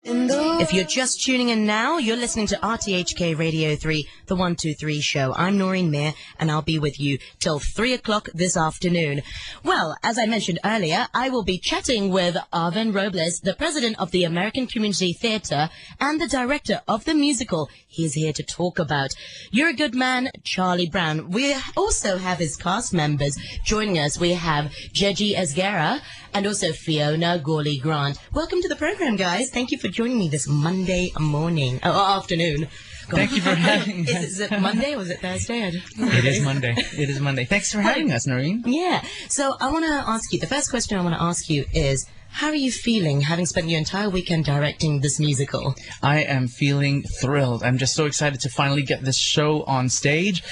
If you're just tuning in now, you're listening to RTHK Radio 3, the 123 show. I'm Noreen Mayer, and I'll be with you till 3 o'clock this afternoon. Well, as I mentioned earlier, I will be chatting with Arvin Robles, the president of the American Community Theatre and the director of the musical he's here to talk about You're a Good Man, Charlie Brown. We also have his cast members joining us. We have Jejie Esgeurra and also Fiona Gourlay Grant. Welcome to the program, guys. Thank you for joining me this Monday morning, afternoon. Thank you for having us. Is it Monday or is it Thursday? It is Monday. It is Monday. Thanks for having us, Noreen. Yeah. So I want to ask you, the first question I want to ask you is, how are you feeling having spent your entire weekend directing this musical? I am feeling thrilled. I'm just so excited to finally get this show on stage.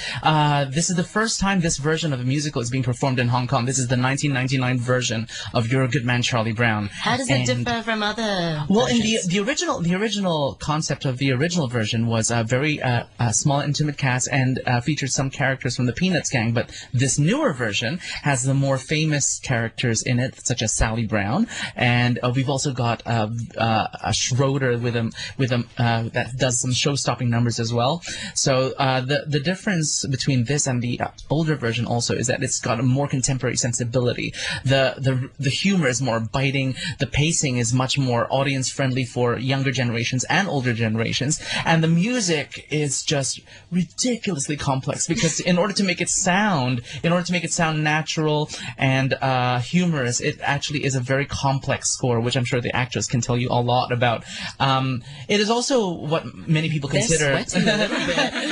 This is the first time this version of the musical is being performed in Hong Kong. This is the 1999 version of You're a Good Man, Charlie Brown. How does it differ from other Well, versions? in the original concept of the original version was a very small, intimate cast and featured some characters from the Peanuts gang. But this newer version has the more famous characters in it, such as Sally Brown. And we've also got a Schroeder with him that does some show-stopping numbers as well. So the difference between this and the older version also is that it's got a more contemporary sensibility. The humor is more biting. The pacing is much more audience-friendly for younger generations and older generations. And the music is just ridiculously complex because in order to make it sound natural and humorous, it actually is a very complex score, which I'm sure the actors can tell you a lot about. It is also what many people consider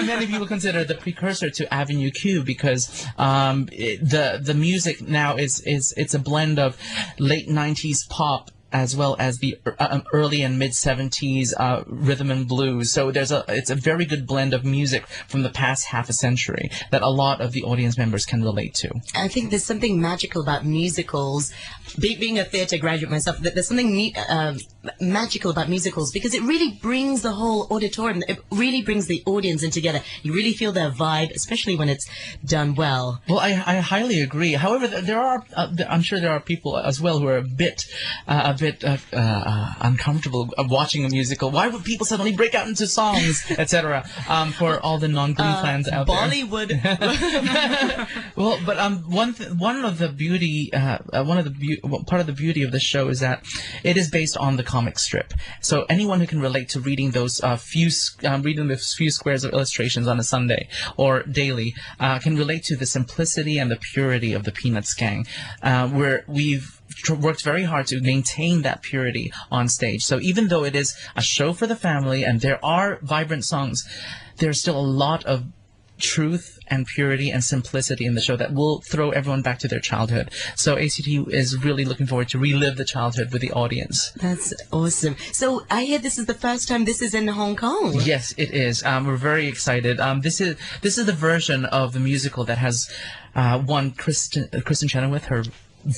many people consider the precursor to Avenue Q because the music now it's a blend of late 90s pop as well as the early and mid 70s rhythm and blues. So it's a very good blend of music from the past half a century that a lot of the audience members can relate to. I think there's something magical about musicals. Being a theatre graduate myself, there's something magical about musicals because it really brings the whole auditorium, it really brings the audience in together. You really feel their vibe, especially when it's done well. Well, I highly agree. However, I'm sure there are people as well who are a bit uncomfortable watching a musical. Why would people suddenly break out into songs, etc.? For all the non-Glee fans out Bollywood. there. Well, but part of the beauty of the show is that it is based on the comic strip. So anyone who can relate to reading those few squares of illustrations on a Sunday or daily can relate to the simplicity and the purity of the Peanuts gang, where we've worked very hard to maintain that purity on stage. So even though it is a show for the family and there are vibrant songs, there's still a lot of truth and purity and simplicity in the show that will throw everyone back to their childhood. So ACT is really looking forward to relive the childhood with the audience. That's awesome. So I hear this is the first time this is in Hong Kong. Yes, it is. We're very excited. This is the version of the musical that has won Kristen Chenoweth her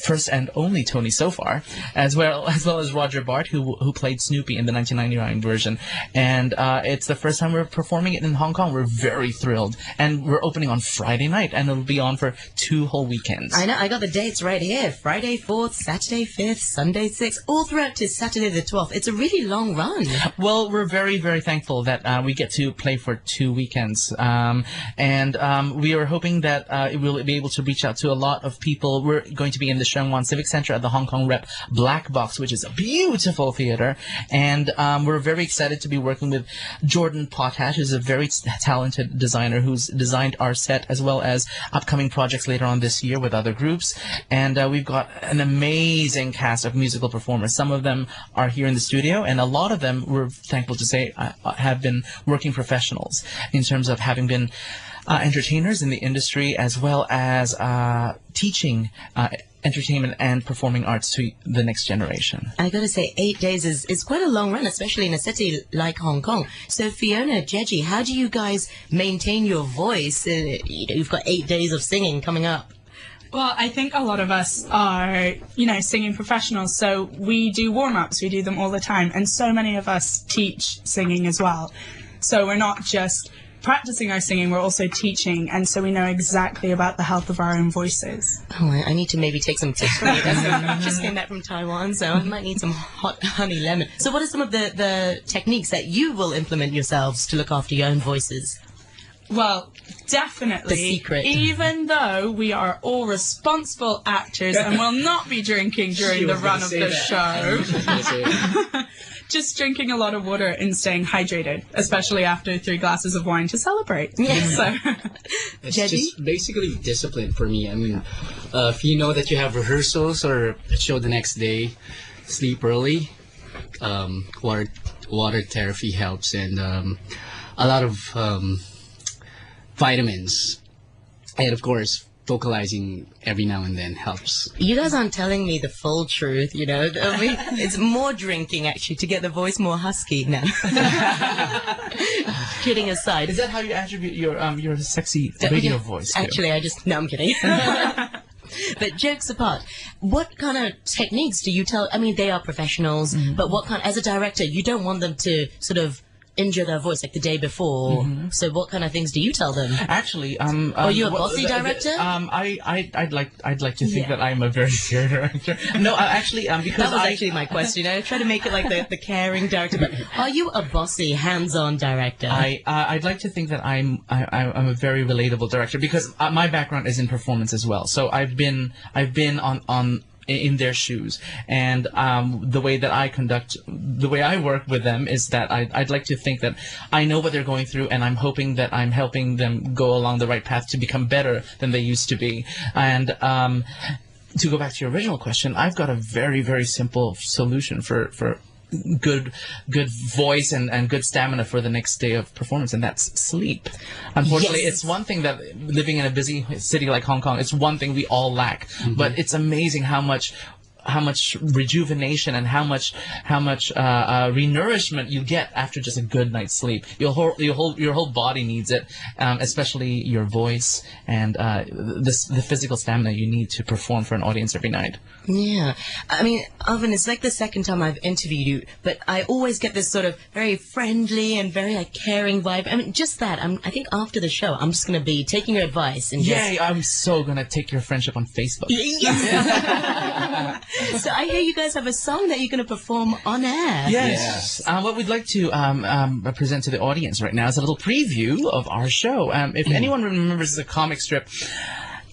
first and only Tony so far, as well as Roger Bart, who played Snoopy in the 1999 version. And it's the first time we're performing it in Hong Kong. We're very thrilled. And we're opening on Friday night, and it'll be on for 2 whole weekends. I know, I got the dates right here. Friday 4th, Saturday 5th, Sunday 6th, all throughout to Saturday the 12th. It's a really long run. Well, we're very, very thankful that we get to play for 2 weekends. And we are hoping that we'll be able to reach out to a lot of people. We're going to be in the Sheung Civic Center at the Hong Kong Rep Black Box, which is a beautiful theater. And we're very excited to be working with Jordan Potash, who's a very talented designer who's designed our set as well as upcoming projects later on this year with other groups. And we've got an amazing cast of musical performers. Some of them are here in the studio, and a lot of them, we're thankful to say, have been working professionals in terms of having been entertainers in the industry as well as teaching entertainment and performing arts to the next generation. I gotta say, 8 days is quite a long run, especially in a city like Hong Kong. So Fiona, Jejie, how do you guys maintain your voice? You've got 8 days of singing coming up. Well, I think a lot of us are, singing professionals, so we do warm-ups, we do them all the time, and so many of us teach singing as well. So we're not just practicing our singing, we're also teaching, and so we know exactly about the health of our own voices. Oh, I need to maybe take some tips from you. I just came back from Taiwan, so I might need some hot honey lemon. So what are some of the techniques that you will implement yourselves to look after your own voices? Well, definitely. The secret. Even though we are all responsible actors and will not be drinking during the run of the show, just drinking a lot of water and staying hydrated, especially after 3 glasses of wine to celebrate. Yes. So, It's Jejie? just basically discipline for me. I mean, if you know that you have rehearsals or a show the next day, sleep early. Water therapy helps, and a lot of vitamins, and of course vocalizing every now and then helps. You guys aren't telling me the full truth, you know. I mean, it's more drinking, actually, to get the voice more husky now. Kidding aside. Is that how you attribute your sexy radio voice? Actually, no, I'm kidding. But jokes apart, what kind of techniques do you tell? I mean, they are professionals, but what kind? As a director, you don't want them to sort of injure their voice like the day before. So what kind of things do you tell them? Actually, are you a bossy director? I'd like to think that I'm a very fair director. No, actually, because that was actually my question. I try to make it like the caring director. But are you a bossy, hands-on director? I'd like to think that I'm a very relatable director, because my background is in performance as well. So I've been on in their shoes, and the way that the way I work with them is that I'd like to think that I know what they're going through, and I'm hoping that I'm helping them go along the right path to become better than they used to be. And to go back to your original question, I've got a very, very simple solution for good voice and good stamina for the next day of performance, and that's sleep. Unfortunately, it's one thing that living in a busy city like Hong Kong, it's one thing we all lack. But it's amazing how much rejuvenation and how much renourishment you get after just a good night's sleep. Your whole body needs it, especially your voice and the physical stamina you need to perform for an audience every night. Yeah. I mean, Arvin, it's like the second time I've interviewed you, but I always get this sort of very friendly and very caring vibe. I mean, just that. I think after the show, I'm just going to be taking your advice and Yay, I'm so going to take your friendship on Facebook. Yes. So I hear you guys have a song that you're going to perform on air. Yes. What we'd like to present to the audience right now is a little preview of our show. If anyone remembers the comic strip,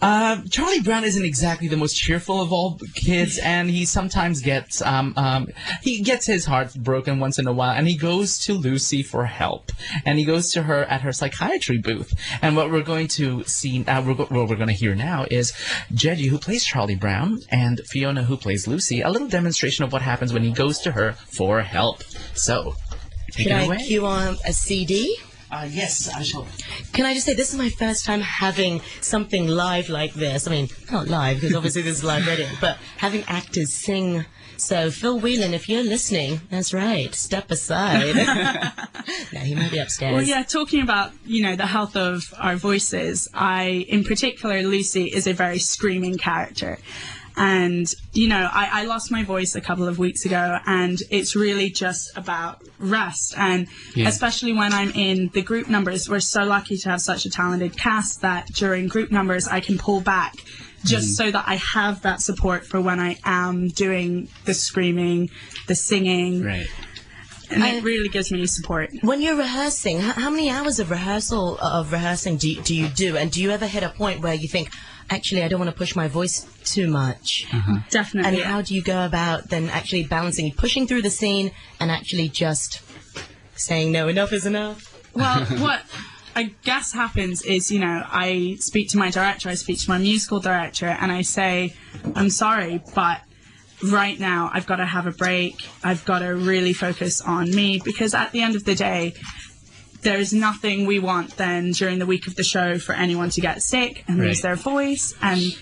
Charlie Brown isn't exactly the most cheerful of all kids, and he sometimes gets his heart broken once in a while, and he goes to Lucy for help, and he goes to her at her psychiatry booth. And what we're going to see, what we're going to hear now is Jejie, who plays Charlie Brown, and Fiona, who plays Lucy, a little demonstration of what happens when he goes to her for help. So, take it away. Can I cue on a CD? Yes, I shall. Can I just say, this is my first time having something live like this. I mean, not live, because obviously this is live radio, but having actors sing. So, Phil Whelan, if you're listening, that's right, step aside. No, he might be upstairs. Well, yeah, talking about, the health of our voices, in particular, Lucy is a very screaming character. And, I lost my voice a couple of weeks ago, and it's really just about rest. And especially when I'm in the group numbers, we're so lucky to have such a talented cast that during group numbers I can pull back just so that I have that support for when I am doing the screaming, the singing. Right. And it really gives me support. When you're rehearsing, how many hours of rehearsing do you do? And do you ever hit a point where you think, actually, I don't want to push my voice too much? Definitely. And how do you go about then actually balancing, pushing through the scene and actually just saying, no, enough is enough? Well, what I guess happens is, I speak to my director, I speak to my musical director, and I say, I'm sorry, but right now I've got to have a break. I've got to really focus on me, because at the end of the day, there's nothing we want then during the week of the show for anyone to get sick and lose their voice. And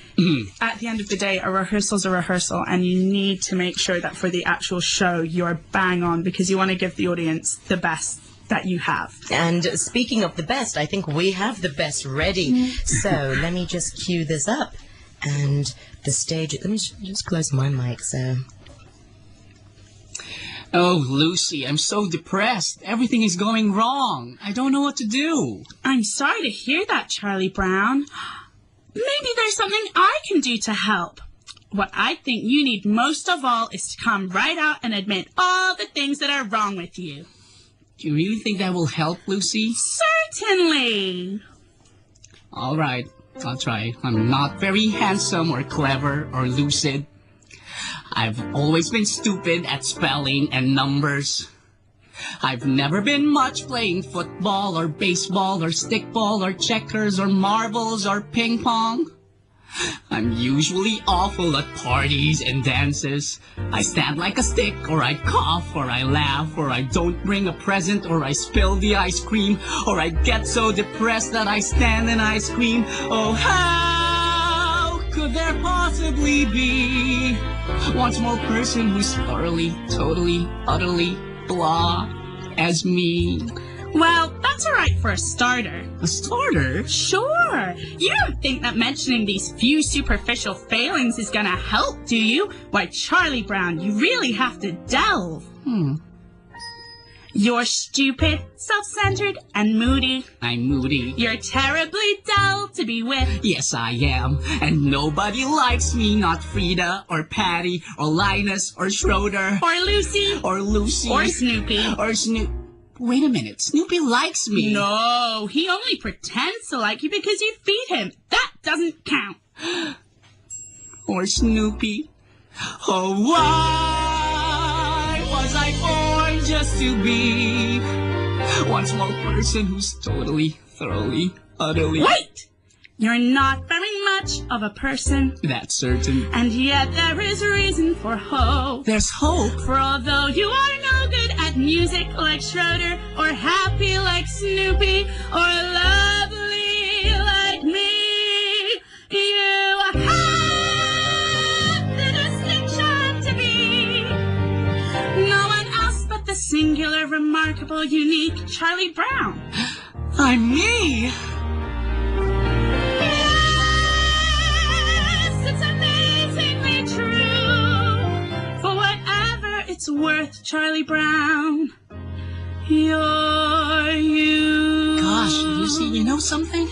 at the end of the day, a rehearsal's a rehearsal, and you need to make sure that for the actual show you're bang on, because you want to give the audience the best that you have. And speaking of the best, I think we have the best ready. So let me just cue this up. And the stage, let me just close my mic, so... Oh, Lucy, I'm so depressed. Everything is going wrong. I don't know what to do. I'm sorry to hear that, Charlie Brown. Maybe there's something I can do to help. What I think you need most of all is to come right out and admit all the things that are wrong with you. Do you really think that will help, Lucy? Certainly. All right, I'll try. I'm not very handsome or clever or lucid. I've always been stupid at spelling and numbers. I've never been much playing football or baseball or stickball or checkers or marbles or ping pong. I'm usually awful at parties and dances. I stand like a stick, or I cough, or I laugh, or I don't bring a present, or I spill the ice cream, or I get so depressed that I stand and I scream. Oh, how could there possibly be one small person who's thoroughly, totally, utterly blah as me? Well, that's all right for a starter. A starter? Sure. You don't think that mentioning these few superficial failings is gonna help, do you? Why, Charlie Brown, you really have to delve. You're stupid, self-centered, and moody. I'm moody. You're terribly dull to be with. Yes, I am. And nobody likes me, not Frida, or Patty, or Linus, or Schroeder. Or Lucy. Or Lucy. Or Snoopy. Or Snoop. Wait a minute, Snoopy likes me. No, he only pretends to like you because you feed him. That doesn't count. Or Snoopy. Oh, why was I born just to be one small person who's totally, thoroughly, utterly... Wait! You're not very much of a person. That's certain. And yet there is reason for hope. There's hope. For although you are no good at music like Schroeder, or happy like Snoopy, or lovely like me, you have the distinction to be no one else but the singular, remarkable, unique Charlie Brown. I'm me! It's worth, Charlie Brown. You're you. Gosh, Lucy, you know something?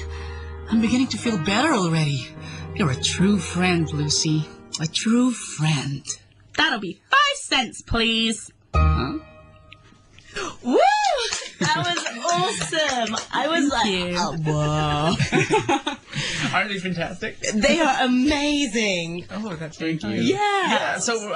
I'm beginning to feel better already. You're a true friend, Lucy. A true friend. That'll be 5 cents, please. Huh? Woo! That was awesome. I was whoa. Aren't they fantastic? They are amazing. Oh, that's very cute. Yeah. So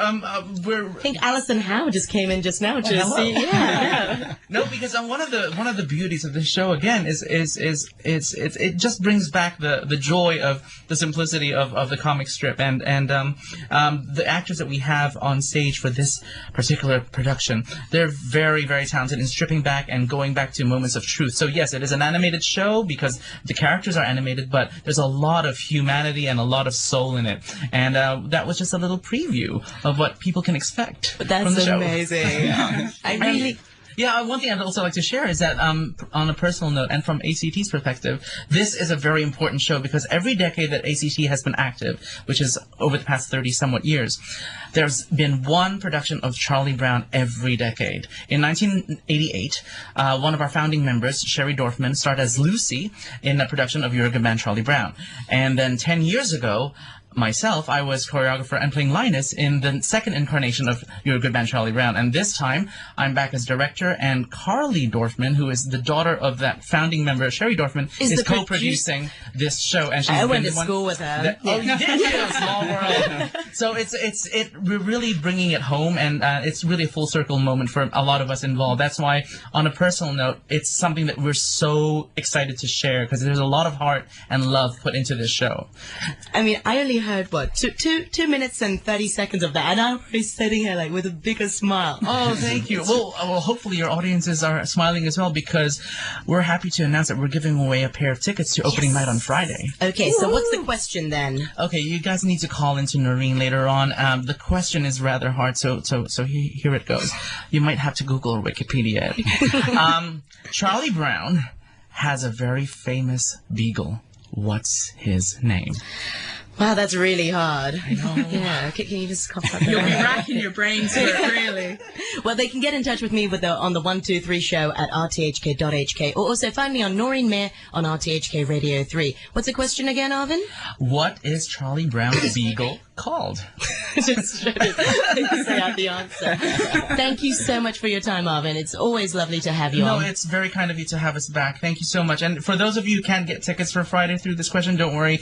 we're. I think Alison Howe just came in just now to hello. see. Yeah. No, because one of the beauties of the show again is it just brings back the joy of the simplicity of the comic strip and the actors that we have on stage for this particular production. They're very, very talented in stripping back and going back to moments of truth. So yes, it is an animated show because the characters are animated, but there's a lot of humanity and a lot of soul in it. And that was just a little preview of what people can expect from the show. Amazing. I really... Yeah, one thing I'd also like to share is that on a personal note and from ACT's perspective, this is a very important show because every decade that ACT has been active, which is over the past 30-somewhat years, there's been one production of Charlie Brown every decade. In 1988, one of our founding members, Sherry Dorfman, starred as Lucy in a production of You're a Good Man, Charlie Brown. And then 10 years ago, myself, I was choreographer and playing Linus in the second incarnation of You're a Good Man, Charlie Brown. And this time, I'm back as director, and Carly Dorfman, who is the daughter of that founding member, Sherry Dorfman, is co-producing this show. And I went to school with her. Oh, you did? Small world. So we're really bringing it home, and it's really a full circle moment for a lot of us involved. That's why, on a personal note, it's something that we're so excited to share, because there's a lot of heart and love put into this show. I mean, I only heard what 2 minutes and 30 seconds of that, and I'm already sitting here like with a bigger smile. Oh, thank you. Well, hopefully your audiences are smiling as well, because we're happy to announce that we're giving away a pair of tickets to opening night on Friday. Okay, so what's the question then? Okay, you guys need to call into Noreen later on. The question is rather hard, so here it goes. You might have to Google or Wikipedia it. Charlie Brown has a very famous beagle. What's his name? Wow, that's really hard. I know. Yeah, can you just cough up? You'll be racking your brains for it, really. Well, they can get in touch with me on the 123 show at rthk.hk, or also find me on Noreen Mayer on RTHK Radio 3. What's the question again, Arvin? What is Charlie Brown's beagle called? Just trying to say out the answer. Thank you so much for your time, Arvin. It's always lovely to have you on. No, it's very kind of you to have us back. Thank you so much. And for those of you who can't get tickets for Friday through this question, don't worry.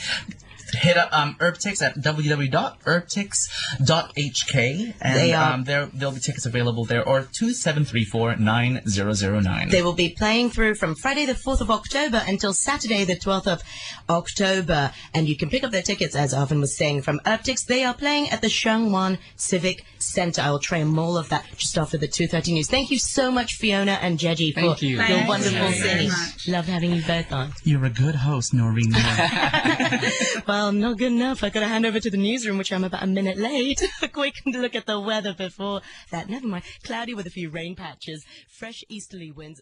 Hit up Urbtix at www.urbtix.hk, and there'll be tickets available there, or 2734-9009. They will be playing through from Friday the 4th of October until Saturday the 12th of October, and you can pick up their tickets, as Arvin was saying, from Urbtix. They are playing at the Sheung Civic Center. I will try more of that just after the 2:30 news. Thank you so much, Fiona and Jejie, for you. your wonderful singing. Much. Love having you both on. You're a good host, Noreen. Well, not good enough. I got to hand over to the newsroom, which I'm about a minute late. A quick look at the weather before that. Never mind. Cloudy with a few rain patches. Fresh easterly winds.